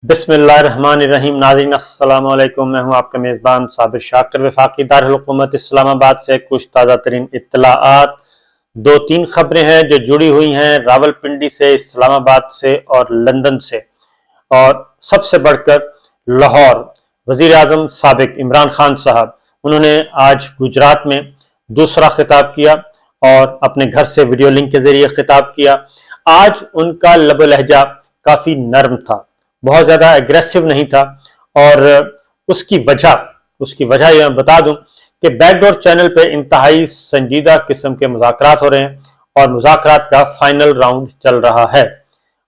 बिस्मिल्लाहिर्रहमानिर्रहीम। नाज़रीन अस्सलाम वालेकुम। मैं हूं आपका मेज़बान साबिर शाकिर वफाकी दारुल हुकूमत इस्लामाबाद से कुछ ताज़ा तरीन इत्तलाआत। दो तीन खबरें हैं जो जुड़ी हुई हैं रावलपिंडी से, इस्लामाबाद से और लंदन से। और सबसे बढ़कर लाहौर, वज़ीर आज़म साबिक इमरान खान साहब, उन्होंने आज गुजरात में दूसरा खिताब किया और अपने घर से वीडियो लिंक के जरिए खिताब किया। आज उनका लब लहजा काफी नरम था, बहुत ज्यादा एग्रेसिव नहीं था। और उसकी वजह यह बता दूं कि बैकडोर चैनल पे इंतहाई संजीदा किस्म के मुज़ाकरात हो रहे हैं और मुज़ाकरात का फाइनल राउंड चल रहा है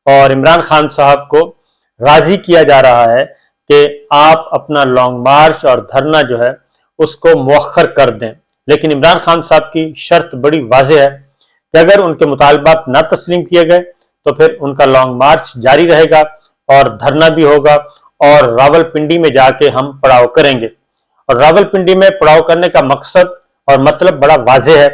और इमरान खान साहब को राजी किया जा रहा है कि आप अपना लॉन्ग मार्च और धरना जो है उसको मुअख्खर कर दें। लेकिन इमरान खान साहब की शर्त बड़ी वाज़ेह है कि अगर उनके मुतालबात न तस्लीम किए गए तो फिर उनका लॉन्ग मार्च जारी रहेगा और धरना भी होगा और रावलपिंडी में जाके हम पड़ाव करेंगे। और रावलपिंडी में पड़ाव करने का मकसद और मतलब बड़ा वाज़ेह है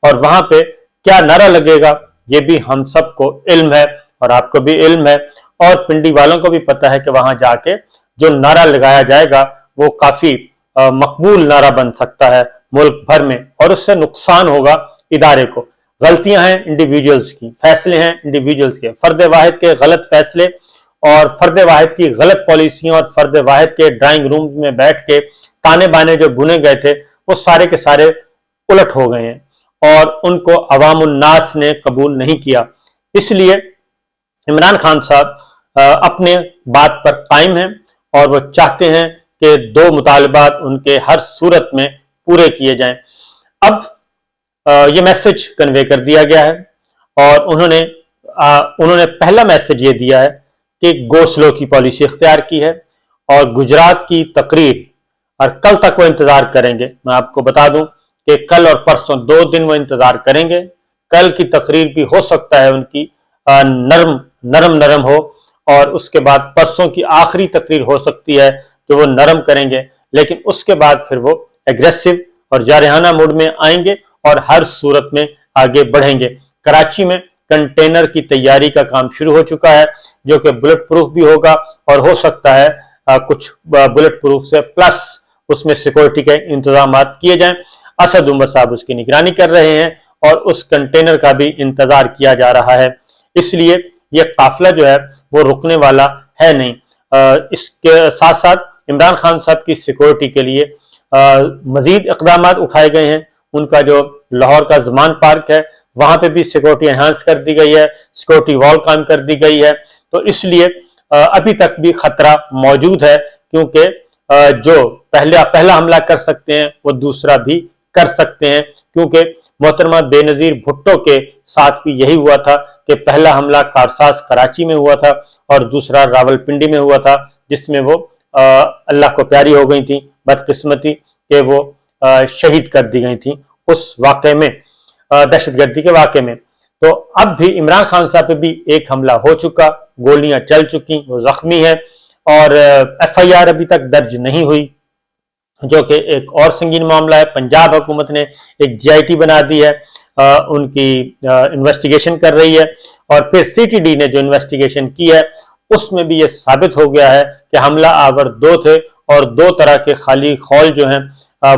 और वहां पे क्या नारा लगेगा ये भी हम सबको इल्म है और आपको भी इल्म है और पिंडी वालों को भी पता है कि वहां जाके जो नारा लगाया जाएगा वो काफी मकबूल नारा बन सकता है मुल्क भर में और उससे नुकसान होगा इदारे को। गलतियां हैं इंडिविजुअल्स की, फैसले हैं इंडिविजुअल्स के, फर्द वाहिद के गलत फैसले और फर्द वाहिद की गलत पॉलिसियां और फर्द वाहिद के ड्राइंग रूम में बैठ के ताने बाने जो बुने गए थे वो सारे के सारे उलट हो गए हैं और उनको अवाम उन्नास ने कबूल नहीं किया। इसलिए इमरान खान साहब अपने बात पर कायम हैं और वो चाहते हैं कि दो मुतालबात उनके हर सूरत में पूरे किए जाएं। अब ये मैसेज कन्वे कर दिया गया है और उन्होंने पहला मैसेज ये दिया है कि गो स्लो की पॉलिसी इख्तियार की है और गुजरात की तकरीर और कल तक वो इंतजार करेंगे। मैं आपको बता दूं कि कल और परसों 2 दिन वो इंतजार करेंगे। कल की तकरीर भी हो सकता है उनकी नरम हो और उसके बाद परसों की आखिरी तकरीर हो सकती है तो वो नरम करेंगे, लेकिन उसके बाद फिर वो एग्रेसिव और जारहाना मूड में आएंगे और हर सूरत में आगे बढ़ेंगे। कराची में कंटेनर की तैयारी का काम शुरू हो चुका है जो कि बुलेट प्रूफ भी होगा और हो सकता है कुछ बुलेट प्रूफ से प्लस उसमें सिक्योरिटी के इंतजाम किए जाएं। असद उमर साहब उसकी निगरानी कर रहे हैं और उस कंटेनर का भी इंतजार किया जा रहा है। इसलिए यह काफिला जो है वो रुकने वाला है नहीं। इसके साथ साथ इमरान खान साहब की सिक्योरिटी के लिए मजीद इकदाम उठाए गए हैं। उनका जो लाहौर का जमान पार्क है वहां पे भी सिक्योरिटी एनहांस कर दी गई है, सिक्योरिटी वॉल कायम कर दी गई है। तो इसलिए अभी तक भी खतरा मौजूद है क्योंकि जो पहला हमला कर सकते हैं वो दूसरा भी कर सकते हैं, क्योंकि मोहतरमा बेनजीर भुट्टो के साथ भी यही हुआ था कि पहला हमला कारसाज कराची में हुआ था और दूसरा रावलपिंडी में हुआ था जिसमें वो अल्लाह को प्यारी हो गई थी, बदकिस्मती कि वो शहीद कर दी गई थी उस वाक़े में, दहशतगर्दी के वाक़े में। तो अब भी इमरान खान साहब पे भी एक हमला हो चुका, गोलियां चल चुकी, वो जख्मी है और FIR अभी तक दर्ज नहीं हुई जो कि एक और संगीन मामला है। पंजाब हुकूमत ने एक GIT बना दी है, उनकी इन्वेस्टिगेशन कर रही है और फिर CTD ने जो इन्वेस्टिगेशन की है उसमें भी ये साबित हो गया है कि हमला आवर 2 थे और 2 तरह के खाली खौल जो हैं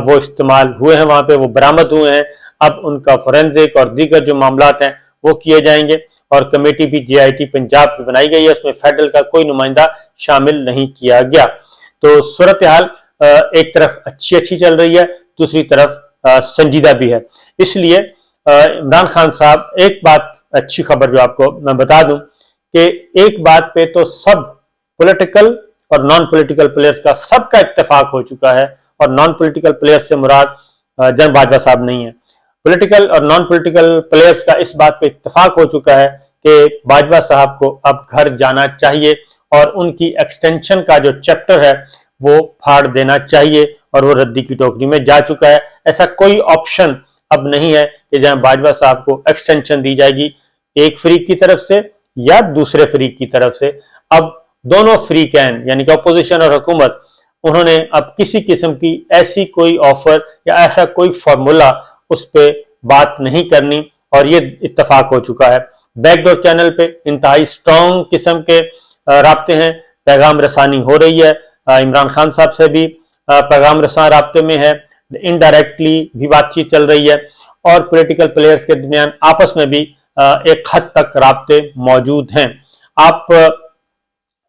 वो इस्तेमाल हुए हैं, वहां पे वो बरामद हुए हैं। अब उनका फोरेंसिक और दीगर जो मामलात हैं वो किए जाएंगे और कमेटी भी GIT पंजाब में बनाई गई है, उसमें फेडरल का कोई नुमाइंदा शामिल नहीं किया गया। तो सूरत हाल एक तरफ अच्छी चल रही है, दूसरी तरफ संजीदा भी है। इसलिए इमरान खान साहब, एक बात अच्छी खबर जो आपको मैं बता दूं कि एक बात पे तो सब पॉलिटिकल और नॉन पॉलिटिकल प्लेयर्स का सबका इत्तेफाक हो चुका है और नॉन पॉलिटिकल प्लेयर्स से मुराद जनरल बाजवा साहब नहीं है। पॉलिटिकल और नॉन पॉलिटिकल प्लेयर्स का इस बात पे इत्तेफाक हो चुका है कि बाजवा साहब को अब घर जाना चाहिए और उनकी एक्सटेंशन का जो चैप्टर है वो फाड़ देना चाहिए और वो रद्दी की टोकरी में जा चुका है। ऐसा कोई ऑप्शन अब नहीं है कि जहां बाजवा साहब को एक्सटेंशन दी जाएगी एक फरीक की तरफ से या दूसरे फरीक की तरफ से। अब दोनों फरीक हैं यानी कि अपोजिशन और हुकूमत, उन्होंने अब किसी किस्म की ऐसी कोई ऑफर या ऐसा कोई फार्मूला उस पर बात नहीं करनी और ये इत्तेफाक हो चुका है। बैकडोर चैनल पे इंतहाई स्ट्रॉन्ग किस्म के राब्ते हैं पैगाम रसानी हो रही है, इमरान खान साहब से भी पैगाम रसां राब्ते में है, इनडायरेक्टली भी बातचीत चल रही है, और पॉलिटिकल प्लेयर्स के दरमियान आपस में भी एक हद तक राब्ते मौजूद हैं। आप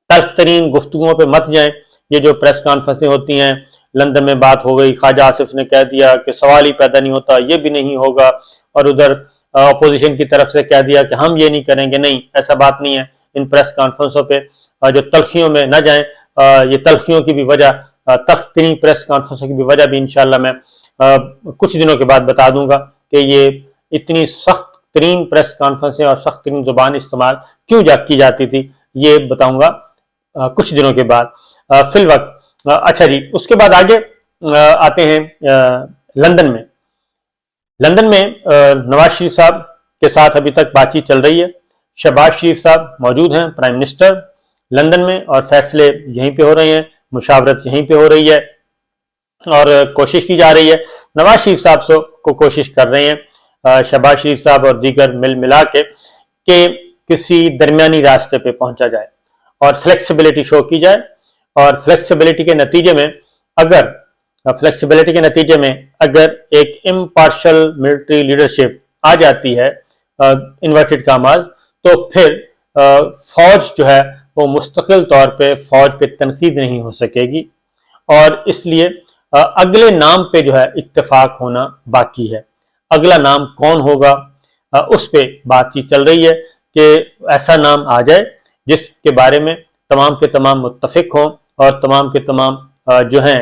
तल्ख तरीन गुफ्तगुओं पे मत जाएं। ये जो प्रेस कॉन्फ्रेंसें होती हैं, लंदन में बात हो गई, ख्वाजा आसिफ ने कह दिया कि सवाल ही पैदा नहीं होता, ये भी नहीं होगा, और उधर अपोजिशन की तरफ से कह दिया कि हम ये नहीं करेंगे। नहीं, ऐसा बात नहीं है। इन प्रेस कॉन्फ्रेंसों पे जो तल्खियों में न जाएं, ये तल्खियों की भी वजह, तख्त तरीन प्रेस कॉन्फ्रेंसों की भी वजह भी इंशाल्लाह मैं कुछ दिनों के बाद बता दूंगा कि ये इतनी सख्त तरीन प्रेस कॉन्फ्रेंसें और सख्त तरीन जुबान इस्तेमाल क्यों की जाती थी, ये बताऊंगा कुछ दिनों के बाद। फिल वक्त अच्छा जी, उसके बाद आगे आते हैं लंदन में। लंदन में नवाज शरीफ साहब के साथ अभी तक बातचीत चल रही है। शहबाज शरीफ साहब मौजूद हैं, प्राइम मिनिस्टर लंदन में, और फैसले यहीं पे हो रहे हैं, मुशावरत यहीं पे हो रही है, और कोशिश की जा रही है। नवाज शरीफ साहब को कोशिश कर रहे हैं शहबाज शरीफ साहब और दीगर मिल मिला के कि किसी दरमियानी रास्ते पे पहुंचा जाए और फ्लेक्सिबिलिटी शो की जाए, और फ्लेक्सिबिलिटी के नतीजे में अगर एक इम्पार्शल मिलिट्री लीडरशिप आ जाती है, इन्वर्टेड कामाज, तो फिर फौज जो है वो मुस्तकिल तौर पे फौज पे तनकीद नहीं हो सकेगी, और इसलिए अगले नाम पे जो है इत्तेफाक होना बाकी है। अगला नाम कौन होगा, उस पे बातचीत चल रही है कि ऐसा नाम आ जाए जिसके बारे में तमाम के तमाम मुत्तफिक हों और तमाम के तमाम जो हैं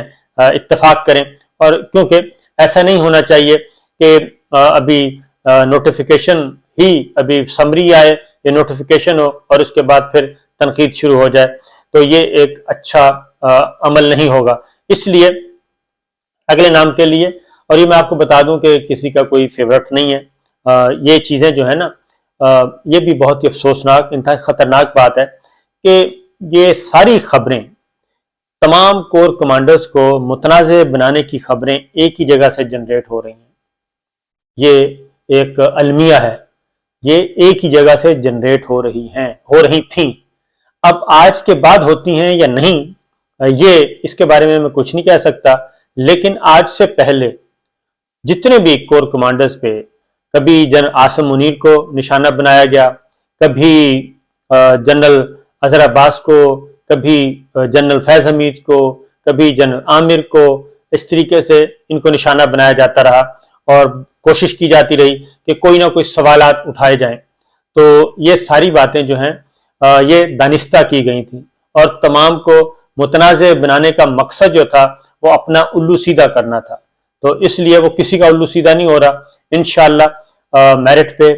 इत्तेफाक करें। और क्योंकि ऐसा नहीं होना चाहिए कि अभी नोटिफिकेशन ही, अभी समरी आए, ये नोटिफिकेशन हो और उसके बाद फिर तनकीद शुरू हो जाए, तो ये एक अच्छा अमल नहीं होगा। इसलिए अगले नाम के लिए, और ये मैं आपको बता दूं कि किसी का कोई फेवरेट नहीं है, ये चीज़ें जो है ना, ये भी बहुत ही अफसोसनाक, इंतहाई ख़तरनाक बात है कि ये सारी खबरें, तमाम कोर कमांडर्स को मुतनाज़े बनाने की खबरें एक ही जगह से जनरेट हो रही हैं। ये एक अलमिया है, ये एक ही जगह से जनरेट हो रही थी। अब आज के बाद होती हैं या नहीं, ये इसके बारे में मैं कुछ नहीं कह सकता, लेकिन आज से पहले जितने भी कोर कमांडर्स पे कभी जनरल आसिम मुनीर को निशाना बनाया गया, कभी जनरल अजहर अब्बास को, कभी जनरल फैज हमीद को, कभी जनरल आमिर को, इस तरीके से इनको निशाना बनाया जाता रहा और कोशिश की जाती रही कि कोई ना कोई सवालात उठाए जाएं। तो ये सारी बातें जो हैं ये दानिस्ता की गई थी, और तमाम को मुतनाज़े बनाने का मकसद जो था वो अपना उल्लू सीधा करना था। तो इसलिए वो किसी का उल्लू सीधा नहीं हो रहा। इंशाअल्लाह मेरिट पे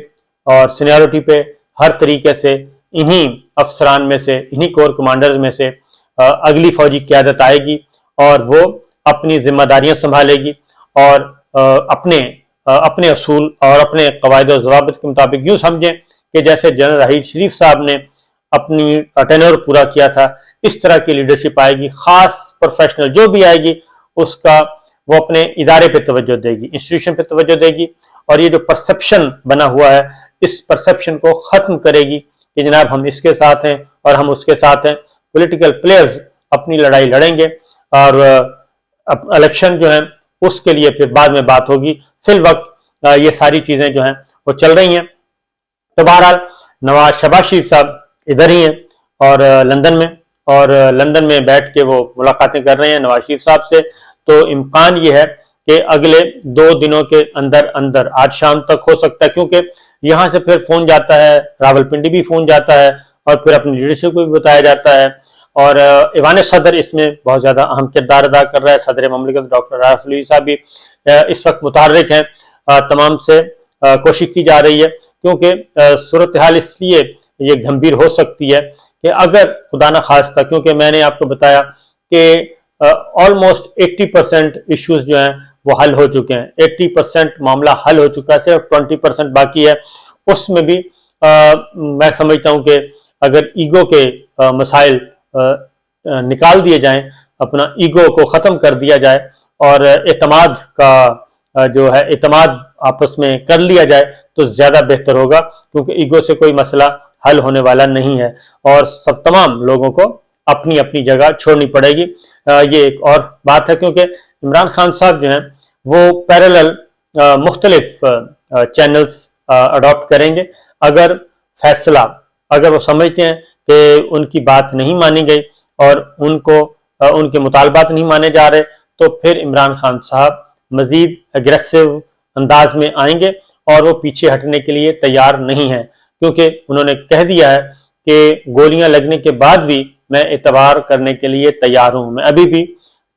और सीनियरिटी पे हर तरीके से इन्हीं अफसरान में से, इन्हीं कोर कमांडर्स में से अगली फौजी क़यादत आएगी और वो अपनी जिम्मेदारियां संभालेगी और अपने असूल और अपने कवायद और ज़वाबित के मुताबिक, यूँ समझें कि जैसे जनरल राहील शरीफ साहब ने अपनी टेन्योर पूरा किया था, इस तरह की लीडरशिप आएगी। खास प्रोफेशनल जो भी आएगी उसका वो अपने इदारे पे तवज्जो देगी, इंस्टीट्यूशन पे तवज्जो देगी, और ये जो परसेप्शन बना हुआ है इस परसेप्शन को ख़त्म करेगी कि जनाब हम इसके साथ हैं और हम उसके साथ हैं। पॉलिटिकल प्लेयर्स अपनी लड़ाई लड़ेंगे और इलेक्शन जो है उसके लिए फिर बाद में बात होगी। फिल वक्त ये सारी चीज़ें जो हैं वो चल रही हैं। तो बहरहाल शहबाज शरीफ साहब इधर ही हैं और लंदन में बैठ के वो मुलाकातें कर रहे हैं नवाज शरीफ साहब से। तो इम्कान ये है कि अगले 2 दिनों के अंदर आज शाम तक हो सकता है, क्योंकि यहाँ से फिर फोन जाता है, रावलपिंडी भी फोन जाता है और फिर अपनी लीडरशिप को भी बताया जाता है। और ईवान सदर इसमें बहुत ज़्यादा अहम किरदार अदा कर रहा है। सदर ममलिकत डॉक्टर राहत अलवी साहब भी इस वक्त मुतहर्रिक हैं। तमाम से कोशिश की जा रही है, क्योंकि सूरत हाल इसलिए ये गंभीर हो सकती है कि अगर खुदा न खास्ता, क्योंकि मैंने आपको बताया कि ऑलमोस्ट 80% इश्यूज जो हैं वो हल हो चुके हैं, 80% मामला हल हो चुका है, सिर्फ 20% बाकी है। उसमें भी मैं समझता हूँ कि अगर ईगो के मसाइल निकाल दिए जाएं, अपना ईगो को ख़त्म कर दिया जाए और एतमाद का जो है एतमाद आपस में कर लिया जाए तो ज़्यादा बेहतर होगा, क्योंकि ईगो से कोई मसला हल होने वाला नहीं है और सब तमाम लोगों को اپنی اپنی جگہ چھوڑنی پڑے گی۔ یہ ایک اور بات ہے، کیونکہ عمران خان صاحب جو ہیں وہ پیرالل مختلف چینلز اڈاپٹ کریں گے۔ اگر فیصلہ، اگر وہ سمجھتے ہیں کہ ان کی بات نہیں مانی گئی اور ان کے مطالبات نہیں مانے جا رہے، تو پھر عمران خان صاحب مزید اگریسو انداز میں آئیں گے اور وہ پیچھے ہٹنے کے لیے تیار نہیں ہیں، کیونکہ انہوں نے کہہ دیا ہے کہ گولیاں لگنے کے بعد بھی میں اعتبار کرنے کے لیے تیار ہوں، میں ابھی بھی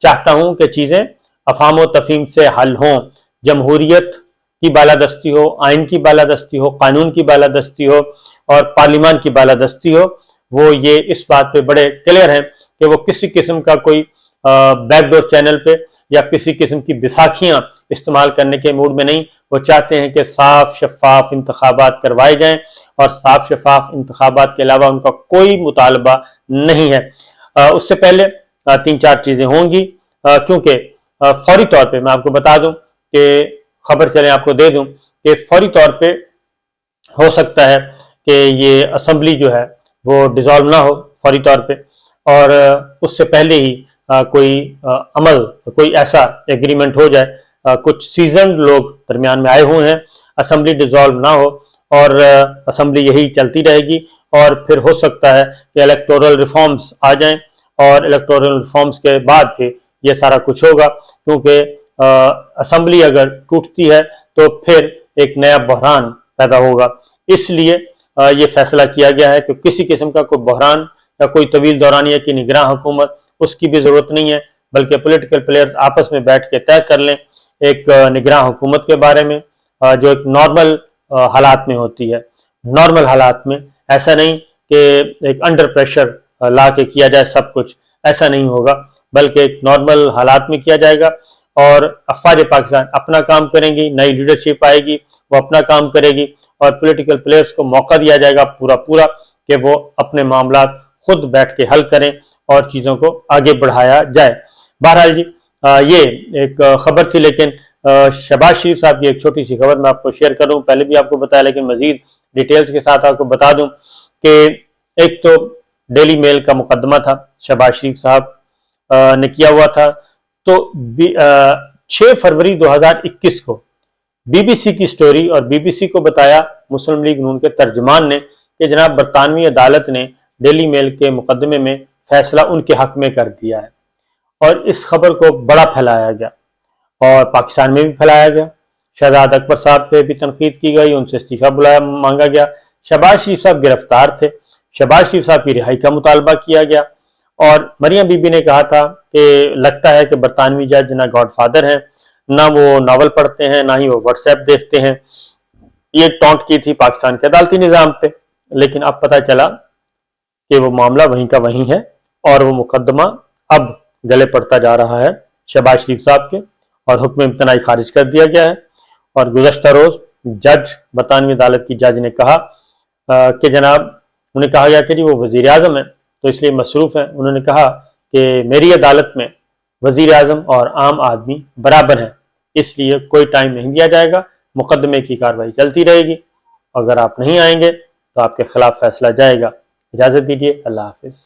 چاہتا ہوں کہ چیزیں افہام و تفہیم سے حل ہوں، جمہوریت کی بالادستی ہو، آئین کی بالادستی ہو، قانون کی بالادستی ہو اور پارلیمان کی بالادستی ہو۔ وہ یہ اس بات پہ بڑے کلیئر ہیں کہ وہ کسی قسم کا کوئی بیک ڈور چینل پہ یا کسی قسم کی بیساکھیاں استعمال کرنے کے موڈ میں نہیں۔ وہ چاہتے ہیں کہ صاف شفاف انتخابات کروائے جائیں، اور صاف شفاف انتخابات کے علاوہ ان کا کوئی مطالبہ نہیں ہے۔ اس سے پہلے 3-4 چیزیں ہوں گی، کیونکہ فوری طور پہ میں آپ کو بتا دوں کہ خبر چلیں آپ کو دے دوں کہ فوری طور پہ ہو سکتا ہے کہ یہ اسمبلی جو ہے وہ ڈیزالو نہ ہو فوری طور پہ، اور اس سے پہلے ہی کوئی ایسا ایگریمنٹ ہو جائے۔ کچھ سیزنڈ لوگ درمیان میں آئے ہوئے ہیں، اسمبلی ڈیزالو نہ ہو اور اسمبلی یہی چلتی رہے گی، اور پھر ہو سکتا ہے کہ الیکٹورل ریفارمز آ جائیں، اور الیکٹورل ریفارمز کے بعد پھر یہ سارا کچھ ہوگا، کیونکہ اسمبلی اگر ٹوٹتی ہے تو پھر ایک نیا بحران پیدا ہوگا۔ اس لیے یہ فیصلہ کیا گیا ہے کہ کسی قسم کا کوئی بحران یا کوئی طویل دورانیہ کی نگراں حکومت، اس کی بھی ضرورت نہیں ہے، بلکہ پولیٹیکل پلیئر آپس میں بیٹھ کے طے کر لیں ایک نگراں حکومت کے بارے میں، جو ایک نارمل حالات میں ہوتی ہے۔ نارمل حالات میں ایسا نہیں کہ ایک انڈر پریشر لا کے کیا جائے سب کچھ، ایسا نہیں ہوگا، بلکہ ایک نارمل حالات میں کیا جائے گا، اور افواج پاکستان اپنا کام کریں گی، نئی لیڈرشپ آئے گی، وہ اپنا کام کرے گی، اور پولیٹیکل پلیئرز کو موقع دیا جائے گا پورا کہ وہ اپنے معاملات خود بیٹھ کے حل کریں اور چیزوں کو آگے بڑھایا جائے۔ بہرحال جی، یہ ایک خبر تھی، لیکن شہباز شریف صاحب کی ایک چھوٹی سی خبر میں آپ کو شیئر کروں، پہلے بھی آپ کو بتایا لیکن مزید ڈیٹیلز کے ساتھ آپ کو بتا دوں کہ ایک تو ڈیلی میل کا مقدمہ تھا شہباز شریف صاحب نے کیا ہوا تھا، تو 6 فروری 2021 کو بی بی سی کی سٹوری، اور بی بی سی کو بتایا مسلم لیگ نون کے ترجمان نے کہ جناب برطانوی عدالت نے ڈیلی میل کے مقدمے میں فیصلہ ان کے حق میں کر دیا ہے، اور اس خبر کو بڑا پھیلایا گیا اور پاکستان میں بھی پھیلایا گیا۔ شہزاد اکبر صاحب پہ بھی تنقید کی گئی، ان سے استعفیٰ مانگا گیا۔ شہباز شریف صاحب گرفتار تھے، شہباز شریف صاحب کی رہائی کا مطالبہ کیا گیا، اور مریم بی بی نے کہا تھا کہ لگتا ہے کہ برطانوی جج نہ گاڈ فادر ہیں، نہ وہ ناول پڑھتے ہیں، نہ ہی وہ واٹس ایپ دیکھتے ہیں۔ یہ ٹونٹ کی تھی پاکستان کے عدالتی نظام پہ، لیکن اب پتہ چلا کہ وہ معاملہ وہیں کا وہیں ہے، اور وہ مقدمہ اب گلے پڑتا جا رہا ہے شہباز شریف صاحب کے، اور حکم امتناعی خارج کر دیا گیا ہے۔ اور گزشتہ روز جج، برطانوی عدالت کی جج نے کہا کہ جناب، انہیں کہا گیا کہ جی وہ وزیر اعظم ہیں تو اس لیے مصروف ہیں، انہوں نے کہا کہ میری عدالت میں وزیر اعظم اور عام آدمی برابر ہیں، اس لیے کوئی ٹائم نہیں دیا جائے گا، مقدمے کی کارروائی چلتی رہے گی، اگر آپ نہیں آئیں گے تو آپ کے خلاف فیصلہ جائے گا۔ اجازت دیجیے، اللہ حافظ۔